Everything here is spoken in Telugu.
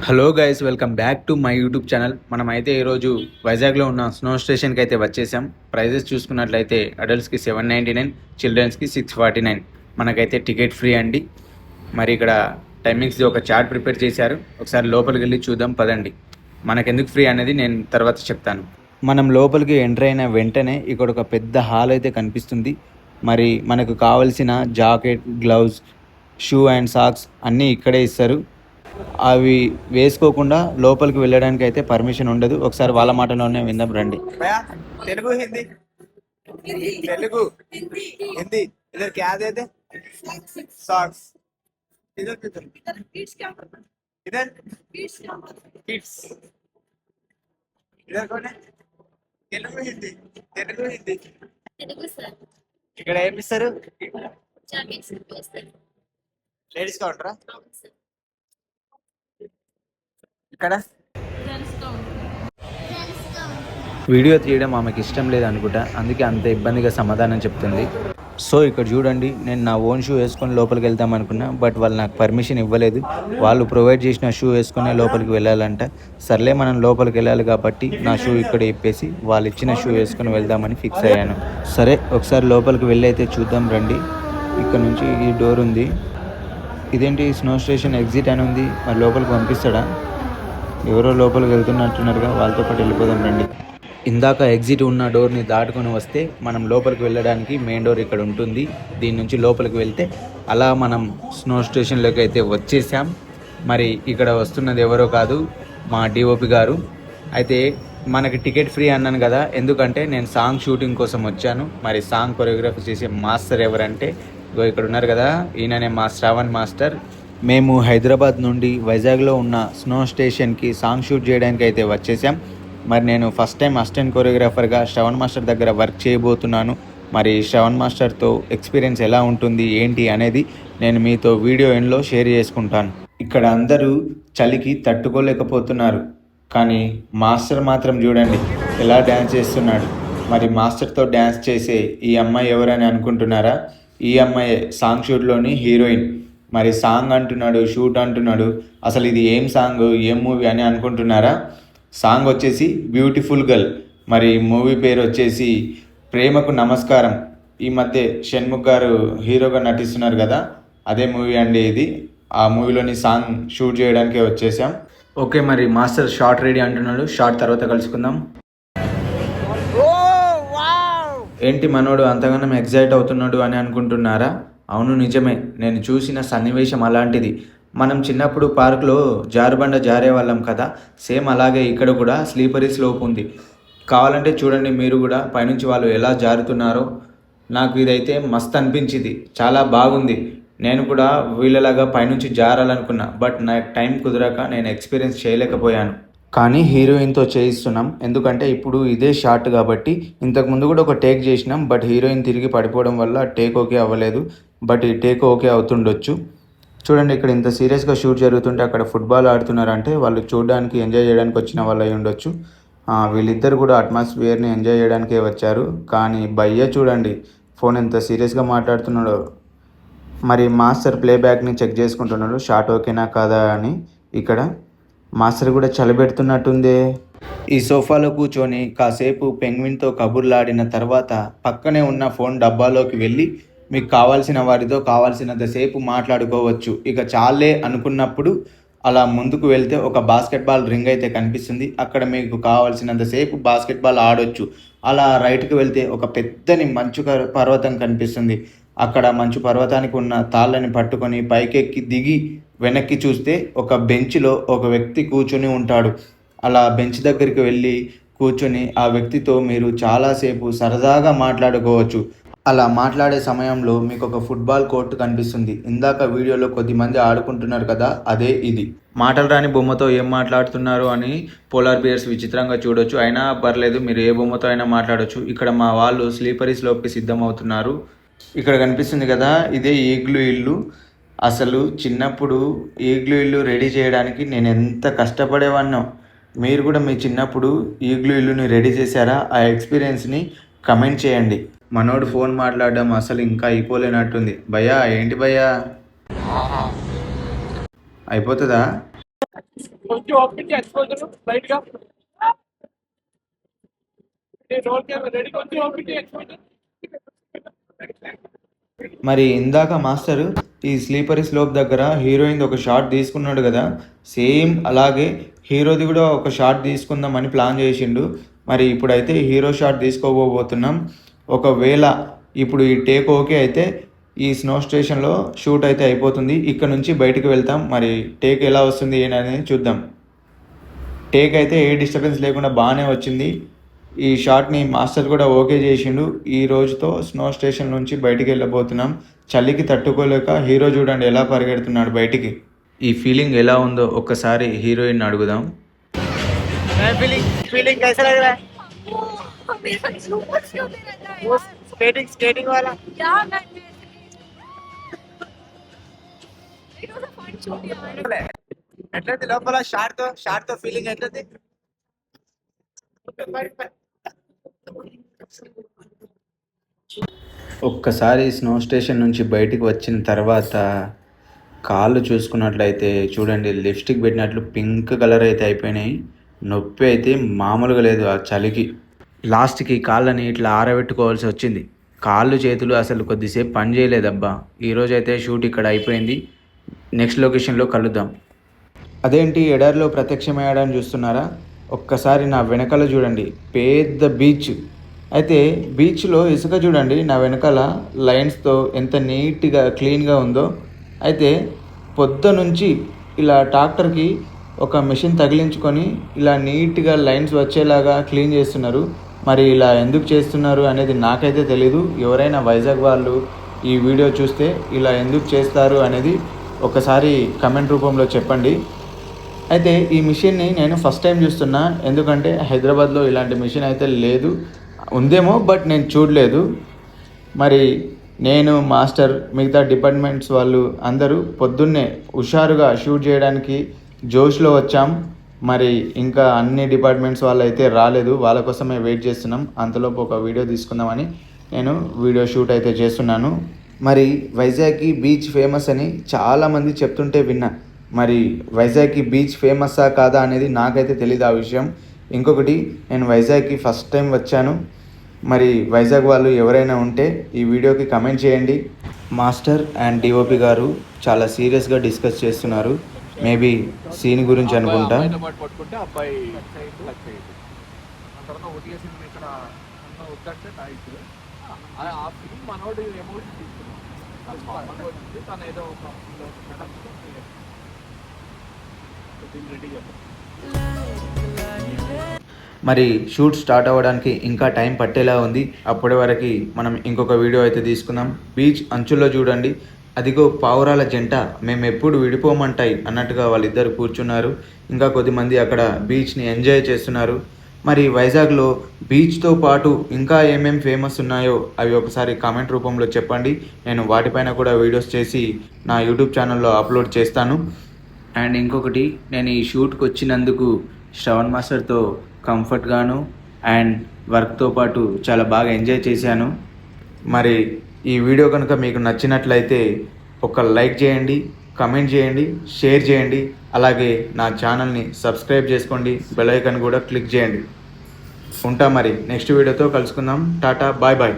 Hello guys, welcome back to my YouTube channel. మనమైతే ఈరోజు వైజాగ్లో ఉన్న స్నో స్టేషన్కి అయితే వచ్చేసాం. ప్రైజెస్ చూసుకున్నట్లయితే అడల్ట్స్కి 799, చిల్డ్రన్స్కి 649. మనకైతే టికెట్ ఫ్రీ అండి. మరి ఇక్కడ టైమింగ్స్ది ఒక చార్ట్ ప్రిపేర్ చేశారు. ఒకసారి లోపలికి వెళ్ళి చూద్దాం పదండి. మనకెందుకు ఫ్రీ అనేది నేను తర్వాత చెప్తాను. మనం లోపలికి ఎంటర్ అయిన వెంటనే ఇక్కడ ఒక పెద్ద హాల్ అయితే కనిపిస్తుంది. మరి మనకు కావలసిన jacket, gloves, shoe and socks అన్నీ ఇక్కడే ఇస్తారు. అవి వేసుకోకుండా లోపలికి వెళ్ళడానికి అయితే పర్మిషన్ ఉండదు. ఒకసారి వాళ్ళ మాటలోనే విందాం రండి. తెలుగు హింदी तेलुगु हिंदी इधर क्या दे दे सॉक्स इधर किधर इधर किड्स इधर कौन है తెలుగు హింदी ఇక్కడ ఏమి ఇస్తారు లేడీస్ కౌంటరా ఇక్కడ వీడియో తీయడం ఆమెకి ఇష్టం లేదనుకుంటా, అందుకే అంత ఇబ్బందిగా సమాధానం చెప్తుంది. సో ఇక్కడ చూడండి, నేను నా ఓన్ షూ వేసుకొని లోపలికి వెళ్దాం అనుకున్నా, బట్ వాళ్ళు నాకు పర్మిషన్ ఇవ్వలేదు. వాళ్ళు ప్రొవైడ్ చేసిన షూ వేసుకునే లోపలికి వెళ్ళాలంట. సర్లే, మనం లోపలికి వెళ్ళాలి కాబట్టి నా షూ ఇక్కడ ఇప్పేసి వాళ్ళు ఇచ్చిన షూ వేసుకొని వెళ్దామని ఫిక్స్ అయ్యాను. సరే, ఒకసారి లోపలికి వెళ్ళి అయితే చూద్దాం రండి. ఇక్కడ నుంచి ఈ డోర్ ఉంది. ఇదేంటి స్నో స్టేషన్ ఎగ్జిట్ అని ఉంది, మరి లోపలికి పంపిస్తాడా? ఎవరో లోపలికి వెళ్తున్నట్టున్నారుగా, వాళ్ళతో పాటు వెళ్ళిపోదాం రండి. ఇందాక ఎగ్జిట్ ఉన్న డోర్ని దాటుకొని వస్తే మనం లోపలికి వెళ్ళడానికి మెయిన్ డోర్ ఇక్కడ ఉంటుంది. దీని నుంచి లోపలికి వెళ్తే అలా మనం స్నో స్టేషన్లోకి అయితే వచ్చేసాం. మరి ఇక్కడ వస్తున్నది ఎవరో కాదు, మా డిఓపి గారు. అయితే మనకి టికెట్ ఫ్రీ అన్నాను కదా, ఎందుకంటే నేను సాంగ్ షూటింగ్ కోసం వచ్చాను. మరి సాంగ్ కొరియోగ్రఫీ చేసే మాస్టర్ ఎవరంటే ఇక్కడ ఉన్నారు కదా, ఈయననే మా శ్రావణ్ మాస్టర్. మేము హైదరాబాద్ నుండి వైజాగ్లో ఉన్న స్నో స్టేషన్కి సాంగ్ షూట్ చేయడానికి అయితే వచ్చేసాం. మరి నేను ఫస్ట్ టైం అసిస్టెంట్ కొరియోగ్రాఫర్గా శ్రవణ్ మాస్టర్ దగ్గర వర్క్ చేయబోతున్నాను. మరి శ్రవణ్ మాస్టర్తో ఎక్స్పీరియన్స్ ఎలా ఉంటుంది ఏంటి అనేది నేను మీతో వీడియో ఎండ్లో షేర్ చేసుకుంటాను. ఇక్కడ అందరూ చలికి తట్టుకోలేకపోతున్నారు, కానీ మాస్టర్ మాత్రం చూడండి ఎలా డ్యాన్స్ చేస్తున్నాడు. మరి మాస్టర్తో డ్యాన్స్ చేసే ఈ అమ్మాయి ఎవరని అనుకుంటున్నారా? ఈ అమ్మాయి సాంగ్ షూట్లోని హీరోయిన్. మరి సాంగ్ అంటున్నాడు, షూట్ అంటున్నాడు, అసలు ఇది ఏం సాంగ్, ఏం మూవీ అని అనుకుంటున్నారా? సాంగ్ వచ్చేసి బ్యూటిఫుల్ గర్ల్. మరి మూవీ పేరు వచ్చేసి ప్రేమకు నమస్కారం. ఈ మధ్య షణ్ముఖ్ గారు హీరోగా నటిస్తున్నారు కదా, అదే మూవీ అండి ఇది. ఆ మూవీలోని సాంగ్ షూట్ చేయడానికే వచ్చేసాం. ఓకే, మరి మాస్టర్ షార్ట్ రెడీ అంటున్నాడు. షార్ట్ తర్వాత కలుసుకుందాం. ఏంటి మనోడు అంతగానం ఎగ్జైట్ అవుతున్నాడు అని అనుకుంటున్నారా? అవును, నిజమే. నేను చూసిన సన్నివేశం అలాంటిది. మనం చిన్నప్పుడు పార్కులో జారుబండ జారే వాళ్ళం కదా, సేమ్ అలాగే ఇక్కడ కూడా స్లీపరీ స్లోప్ ఉంది. కావాలంటే చూడండి మీరు కూడా, పైనుంచి వాళ్ళు ఎలా జారుతున్నారో. నాకు ఇదైతే మస్త్ అనిపించింది, చాలా బాగుంది. నేను కూడా వీళ్ళలాగా పైనుంచి జారాలనుకున్నా, బట్ నాకు టైం కుదరక నేను ఎక్స్పీరియన్స్ చేయలేకపోయాను. కానీ హీరోయిన్తో చేయిస్తున్నాం, ఎందుకంటే ఇప్పుడు ఇదే షార్ట్ కాబట్టి. ఇంతకుముందు కూడా ఒక టేక్ చేసినాం, బట్ హీరోయిన్ తిరిగి పడిపోవడం వల్ల టేక్ ఓకే అవ్వలేదు. బట్ ఈ టేక్ ఓకే అవుతుండొచ్చు. చూడండి, ఇక్కడ ఇంత సీరియస్గా షూట్ జరుగుతుంటే అక్కడ ఫుట్బాల్ ఆడుతున్నారంటే వాళ్ళు చూడడానికి, ఎంజాయ్ చేయడానికి వచ్చిన వాళ్ళు అయి ఉండొచ్చు. వీళ్ళిద్దరు కూడా అట్మాస్ఫియర్ని ఎంజాయ్ చేయడానికే వచ్చారు. కానీ భయ్య చూడండి ఫోన్ ఎంత సీరియస్గా మాట్లాడుతున్నాడో. మరి మాస్టర్ ప్లేబ్యాక్ని చెక్ చేసుకుంటున్నాడు, షార్ట్ ఓకేనా కాదా అని. ఇక్కడ మాస్టర్ కూడా చలిపెడుతున్నట్టుందే. ఈ సోఫాలో కూర్చొని కాసేపు పెంగ్విన్తో కబుర్లాడిన తర్వాత పక్కనే ఉన్న ఫోన్ డబ్బాలోకి వెళ్ళి మీకు కావాల్సిన వారితో కావాల్సినంతసేపు మాట్లాడుకోవచ్చు. ఇక చాలే అనుకున్నప్పుడు అలా ముందుకు వెళ్తే ఒక బాస్కెట్బాల్ రింగ్ అయితే కనిపిస్తుంది. అక్కడ మీకు కావాల్సినంతసేపు బాస్కెట్బాల్ ఆడొచ్చు. అలా రైట్కి వెళ్తే ఒక పెద్దని మంచు పర్వతం కనిపిస్తుంది. అక్కడ మంచు పర్వతానికి ఉన్న తాళ్ళని పట్టుకొని పైకెక్కి దిగి వెనక్కి చూస్తే ఒక బెంచ్లో ఒక వ్యక్తి కూర్చొని ఉంటాడు. అలా బెంచ్ దగ్గరికి వెళ్ళి కూర్చొని ఆ వ్యక్తితో మీరు చాలాసేపు సరదాగా మాట్లాడుకోవచ్చు. అలా మాట్లాడే సమయంలో మీకు ఒక ఫుట్బాల్ కోర్టు కనిపిస్తుంది. ఇందాక వీడియోలో కొద్దిమంది ఆడుకుంటున్నారు కదా, అదే ఇది. మాటలు రాని బొమ్మతో ఏం మాట్లాడుతున్నారు అని పోలార్ బియర్స్ విచిత్రంగా చూడొచ్చు. అయినా పర్లేదు, మీరు ఏ బొమ్మతో అయినా మాట్లాడొచ్చు. ఇక్కడ మా వాళ్ళు స్లీపరీ స్లోప్కి సిద్ధమవుతున్నారు. ఇక్కడ కనిపిస్తుంది కదా, ఇదే ఈగ్లూ ఇల్లు. అసలు చిన్నప్పుడు ఈగ్లూ ఇల్లు రెడీ చేయడానికి నేను ఎంత కష్టపడేవాడినో. మీరు కూడా మీ చిన్నప్పుడు ఈగ్లూ ఇల్లుని రెడీ చేశారా? ఆ ఎక్స్పీరియన్స్ని కమెంట్ చేయండి. మనోడు ఫోన్ మాట్లాడడం అసలు ఇంకా అయిపోలేనట్టుంది. భయ్యా, ఏంటి భయ్యా, అయిపోతుందా? కొంచెం ఓపెన్ ఎక్స్పోజర్ లైట్ గా రోల్ కెమెరా రెడీ కొంచెం ఓపెన్ ఎక్స్పోజర్. మరి ఇందాక మాస్టర్ ఈ స్లీపరీ స్లోప్ దగ్గర హీరోయిన్ ఒక షాట్ తీసుకున్నాడు కదా, సేమ్ అలాగే హీరోది కూడా ఒక షాట్ తీసుకుందామని ప్లాన్ చేసిండు. మరి ఇప్పుడైతే హీరో షాట్ తీసుకోబోతున్నాం. ఒకవేళ ఇప్పుడు ఈ టేక్ ఓకే అయితే ఈ స్నో స్టేషన్లో షూట్ అయితే అయిపోతుంది. ఇక్కడ నుంచి బయటికి వెళ్తాం. మరి టేక్ ఎలా వస్తుంది ఏంటనేది చూద్దాం. టేక్ అయితే ఏ డిస్టర్బెన్స్ లేకుండా బాగానే వచ్చింది. ఈ షాట్ని మాస్టర్ కూడా ఓకే చేసిండు. ఈ రోజుతో స్నో స్టేషన్ నుంచి బయటికి వెళ్ళబోతున్నాం. చలికి తట్టుకోలేక హీరో చూడండి ఎలా పరిగెడుతున్నాడు బయటికి. ఈ ఫీలింగ్ ఎలా ఉందో ఒక్కసారి హీరోయిన్ అడుగుదాం. फीलिंग कैसा लग रहा है? मेरा सुपर क्यूट रहता है वो यार। स्केटिंग वाला यार मैं it was a fun shoot यार। ఎట్లయితే లోపల షార్ట్ తో ఫీలింగ్ ఎట్లయితే? ఒక్కసారి స్నో స్టేషన్ నుంచి బయటికి వచ్చిన తర్వాత కాళ్ళు చూసుకున్నట్లయితే చూడండి, లిప్స్టిక్ పెట్టినట్లు పింక్ కలర్ అయితే అయిపోయినాయి. నొప్పి అయితే మామూలుగా లేదు ఆ చలికి. లాస్ట్కి కాళ్ళని ఇట్లా ఆరబెట్టుకోవాల్సి వచ్చింది. కాళ్ళు చేతులు అసలు కొద్దిసేపు పని చేయలేదబ్బా. ఈరోజు అయితే షూట్ ఇక్కడ అయిపోయింది. నెక్స్ట్ లొకేషన్లో కలుద్దాం. అదేంటి ఎడారిలో ప్రత్యక్షమయ్యాడని చూస్తున్నారా? ఒక్కసారి నా వెనకాల చూడండి, పెద్ద బీచ్. అయితే బీచ్లో ఇసుక చూడండి నా వెనకాల లైన్స్తో ఎంత నీట్గా క్లీన్గా ఉందో. అయితే పొద్దు నుంచి ఇలా ట్రాక్టర్కి ఒక మిషన్ తగిలించుకొని ఇలా నీట్గా లైన్స్ వచ్చేలాగా క్లీన్ చేస్తున్నారు. మరి ఇలా ఎందుకు చేస్తున్నారు అనేది నాకైతే తెలీదు. ఎవరైనా వైజాగ్ వాళ్ళు ఈ వీడియో చూస్తే ఇలా ఎందుకు చేస్తారు అనేది ఒకసారి కమెంట్ రూపంలో చెప్పండి. అయితే ఈ మిషన్ని నేను ఫస్ట్ టైం చూస్తున్నా, ఎందుకంటే హైదరాబాద్లో ఇలాంటి మిషన్ అయితే లేదు. ఉందేమో బట్ నేను చూడలేదు. మరి నేను మాస్టర్ మిగతా డిపార్ట్మెంట్స్ వాళ్ళు అందరూ పొద్దున్నే హుషారుగా షూట్ చేయడానికి జోష్లో వచ్చాం. మరి ఇంకా అన్ని డిపార్ట్మెంట్స్ వాళ్ళు అయితే రాలేదు, వాళ్ళ కోసమే వెయిట్ చేస్తున్నాం. అంతలోపు ఒక వీడియో తీసుకుందామని నేను వీడియో షూట్ అయితే చేస్తున్నాను. మరి వైజాగ్కి బీచ్ ఫేమస్ అని చాలామంది చెప్తుంటే విన్నా. మరి వైజాగ్కి బీచ్ ఫేమస్సా కాదా అనేది నాకైతే తెలియదు ఆ విషయం. ఇంకొకటి, నేను వైజాగ్కి ఫస్ట్ టైం వచ్చాను. మరి వైజాగ్ వాళ్ళు ఎవరైనా ఉంటే ఈ వీడియోకి కమెంట్ చేయండి. మాస్టర్ అండ్ డిఓపి గారు చాలా సీరియస్గా డిస్కస్ చేస్తున్నారు. మేబీ సీన్ గురించి అనుకుంటా. పట్టుకుంటే అబ్బాయి టచ్ అయ్యింది. ఆ తర్వాత ఒకటి సినిమా ఇక్కడ వద్దంటే టైట్ ఆ ఫిల్మ్ మనోడు ఎమోషన్ తీసుకున్నాం. తను ఏదో ఒక రెడీ చేస్తాం. మరి షూట్ స్టార్ట్ అవ్వడానికి ఇంకా టైం పట్టేలా ఉంది. అప్పటి వరకు మనం ఇంకొక వీడియో అయితే తీసుకుందాం. బీచ్ అంచుల్లో చూడండి, అదిగో పావురాల జంట మేము ఎప్పుడు విడిపోమంటాయి అన్నట్టుగా వాళ్ళిద్దరు కూర్చున్నారు. ఇంకా కొద్దిమంది అక్కడ బీచ్ని ఎంజాయ్ చేస్తున్నారు. మరి వైజాగ్లో బీచ్తో పాటు ఇంకా ఏమేం ఫేమస్ ఉన్నాయో అవి ఒకసారి కామెంట్ రూపంలో చెప్పండి. నేను వాటిపైన కూడా వీడియోస్ చేసి నా యూట్యూబ్ ఛానల్లో అప్లోడ్ చేస్తాను. అండ్ ఇంకొకటి, నేను ఈ షూట్కి వచ్చినందుకు శ్రవణ్ మాస్టర్తో కంఫర్ట్గాను అండ్ వర్క్తో పాటు చాలా బాగా ఎంజాయ్ చేశాను. మరి ఈ వీడియో కనుక మీకు నచ్చినట్లయితే ఒక లైక్ చేయండి, కమెంట్ చేయండి, షేర్ చేయండి. అలాగే నా ఛానల్ని సబ్స్క్రైబ్ చేసుకోండి, బెల్ ఐకాన్ కూడా క్లిక్ చేయండి. ఉంటా మరి నెక్స్ట్ వీడియోతో కలుసుకుందాం. Tata, bye bye.